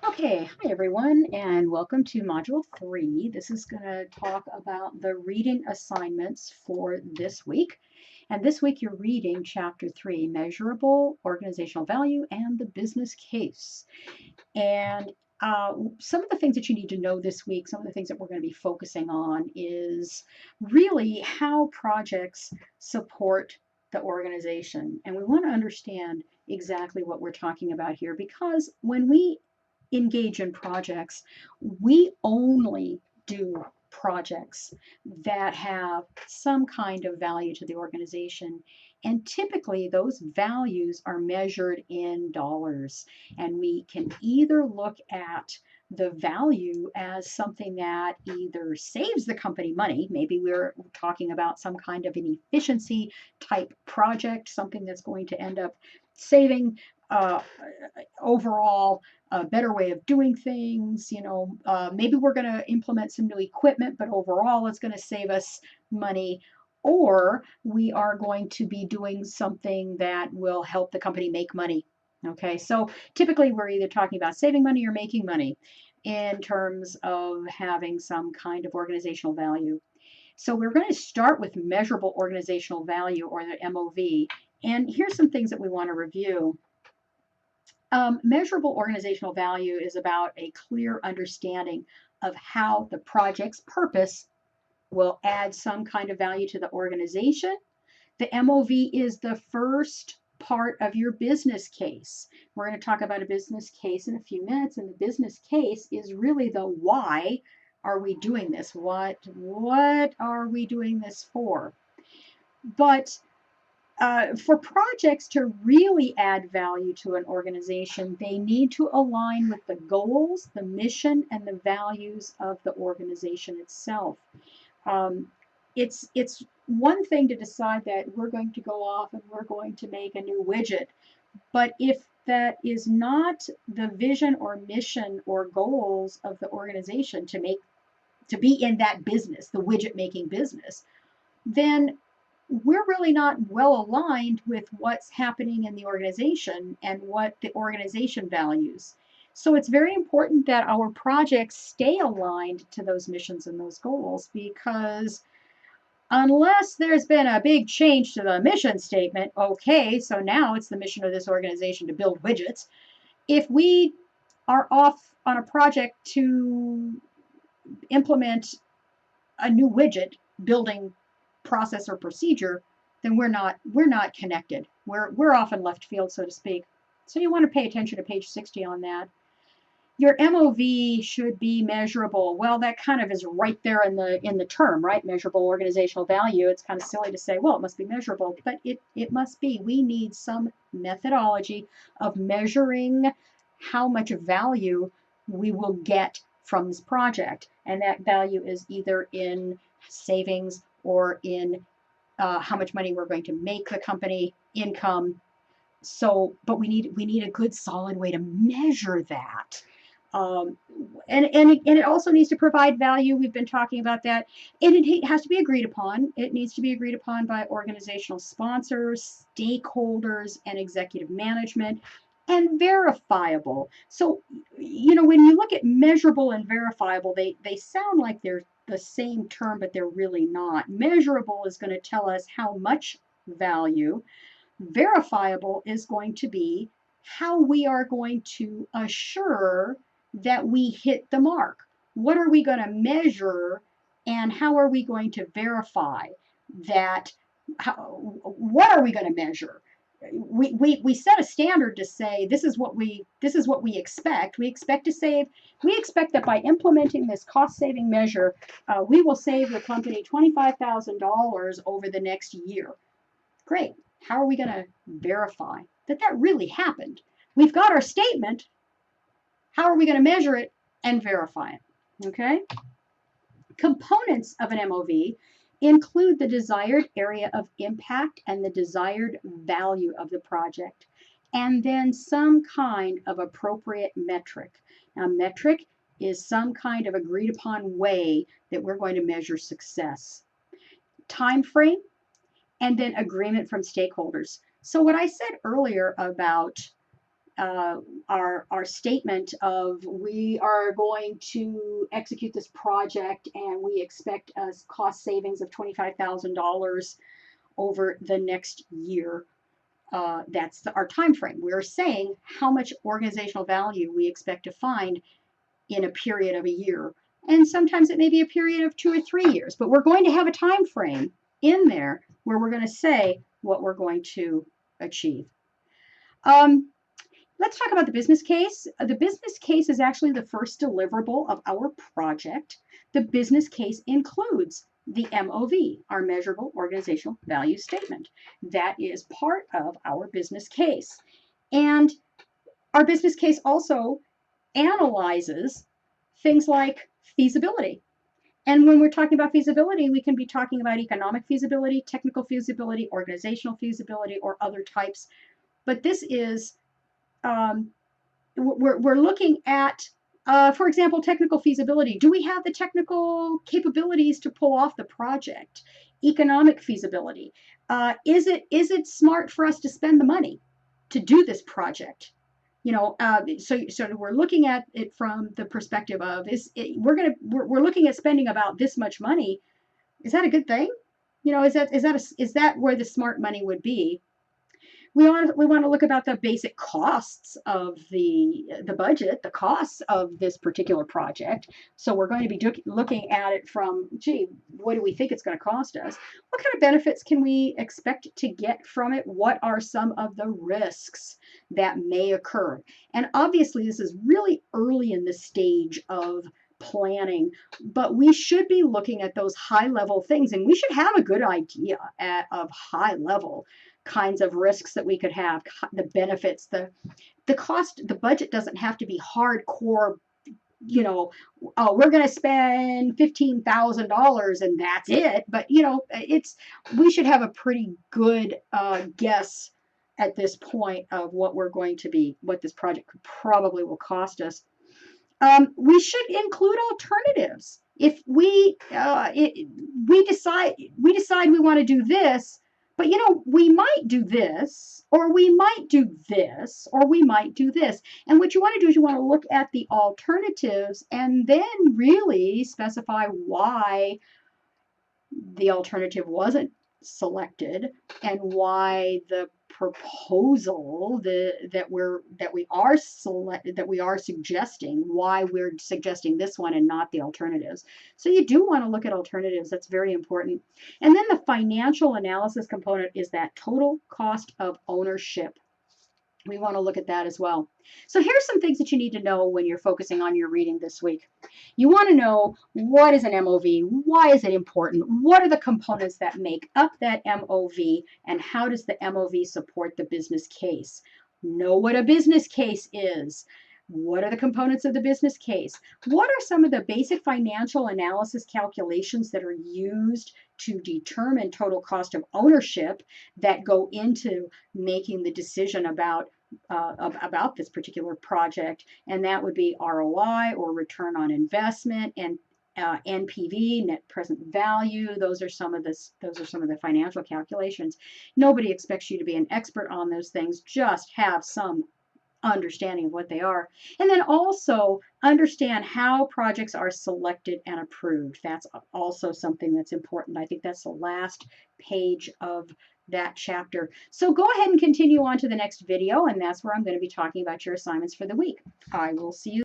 Okay, hi everyone, and welcome to Module 3. This is going to talk about the reading assignments for this week. And this week you're reading Chapter 3, Measurable Organizational Value and the Business Case. And some of the things that you need to know this week, some of the things that we're going to be focusing on is really how projects support the organization. And we want to understand exactly what we're talking about here because when we engage in projects, we only do projects that have some kind of value to the organization. And typically, those values are measured in dollars. And we can either look at the value as something that either saves the company money, maybe we're talking about some kind of an efficiency type project, something that's going to end up saving uh, overall a better way of doing things. Maybe we're going to implement some new equipment, but overall it's going to save us money. Or we are going to be doing something that will help the company make money. Okay, so typically we're either talking about saving money or making money in terms of having some kind of organizational value. So we're going to start with measurable organizational value, or the MOV. And here's some things that we want to review. Measurable organizational value is about a clear understanding of how the project's purpose will add some kind of value to the organization. The MOV is the first part of your business case. We're going to talk about a business case in a few minutes, and the business case is really the why are we doing this? What are we doing this for? But for projects to really add value to an organization, they need to align with the goals, the mission, and the values of the organization itself. Um, it's one thing to decide that we're going to go off and we're going to make a new widget, but if that is not the vision or mission or goals of the organization to be in that business, the widget making business, then we're really not well aligned with what's happening in the organization and what the organization values. So it's very important that our projects stay aligned to those missions and those goals, because unless there's been a big change to the mission statement, okay, so now it's the mission of this organization to build widgets. If we are off on a project to implement a new widget building process or procedure, then we're not connected. We're off in left field, so to speak. So you want to pay attention to page 60 on that. Your MOV should be measurable. Well, that kind of is right there in the term, right? Measurable organizational value. It's kind of silly to say, well, it must be measurable, but it must be. We need some methodology of measuring how much value we will get from this project. And that value is either in savings or in how much money we're going to make the company, income. So, but we need a good solid way to measure that. Um, and it also needs to provide value. We've been talking about that. And it has to be agreed upon. It needs to be agreed upon by organizational sponsors, stakeholders, and executive management, and verifiable. So, when you look at measurable and verifiable, they sound like they're the same term, but they're really not. Measurable is going to tell us how much value. Verifiable is going to be how we are going to assure that we hit the mark. What are we going to measure, and how are we going to verify that? What are we going to measure? We set a standard to say this is what we expect. We expect to save. We expect that by implementing this cost saving measure, we will save the company $25,000 over the next year. Great. How are we going to verify that that really happened? We've got our statement. How are we going to measure it and verify it? Okay. Components of an MOV include the desired area of impact and the desired value of the project, and then some kind of appropriate metric. Now, metric is some kind of agreed upon way that we're going to measure success. Time frame, and then agreement from stakeholders. So what I said earlier about our statement of we are going to execute this project and we expect a cost savings of $25,000 over the next year. That's our time frame. We're saying how much organizational value we expect to find in a period of a year. And sometimes it may be a period of 2 or 3 years, but we're going to have a time frame in there where we're going to say what we're going to achieve. Let's talk about the business case. The business case is actually the first deliverable of our project. The business case includes the MOV, our measurable organizational value statement. That is part of our business case. And our business case also analyzes things like feasibility. And when we're talking about feasibility, we can be talking about economic feasibility, technical feasibility, organizational feasibility, or other types. But this is we're looking at, for example, technical feasibility. Do we have the technical capabilities to pull off the project? Economic feasibility. Is it smart for us to spend the money to do this project? So we're looking at it from the perspective of we're looking at spending about this much money. Is that a good thing? Is that where the smart money would be? We want to look about the basic costs of the budget, the costs of this particular project. So we're going to be looking at it from, gee, what do we think it's going to cost us? What kind of benefits can we expect to get from it? What are some of the risks that may occur? And obviously, this is really early in the stage of planning, but we should be looking at those high level things, and we should have a good idea of high level kinds of risks that we could have, the benefits, the cost. The budget doesn't have to be hardcore, we're going to spend $15,000 and that's it. But we should have a pretty good guess at this point of what this project probably will cost us. We should include alternatives. If we decide we want to do this, but we might do this, or we might do this, or we might do this. And what you want to do is you want to look at the alternatives and then really specify why the alternative wasn't selected and why the proposal that we are suggesting, why we're suggesting this one and not the alternatives. So you do want to look at alternatives. That's very important. And then the financial analysis component is that total cost of ownership. We want to look at that as well. So here's some things that you need to know when you're focusing on your reading this week. You want to know, what is an MOV? Why is it important? What are the components that make up that MOV? And how does the MOV support the business case? Know what a business case is. What are the components of the business case? What are some of the basic financial analysis calculations that are used to determine total cost of ownership that go into making the decision about this particular project? And that would be ROI, or return on investment, and NPV, net present value. Those are some of the financial calculations. Nobody expects you to be an expert on those things. Just have some understanding of what they are. And then also understand how projects are selected and approved. That's also something that's important. I think that's the last page of that chapter. So go ahead and continue on to the next video, and that's where I'm going to be talking about your assignments for the week. I will see you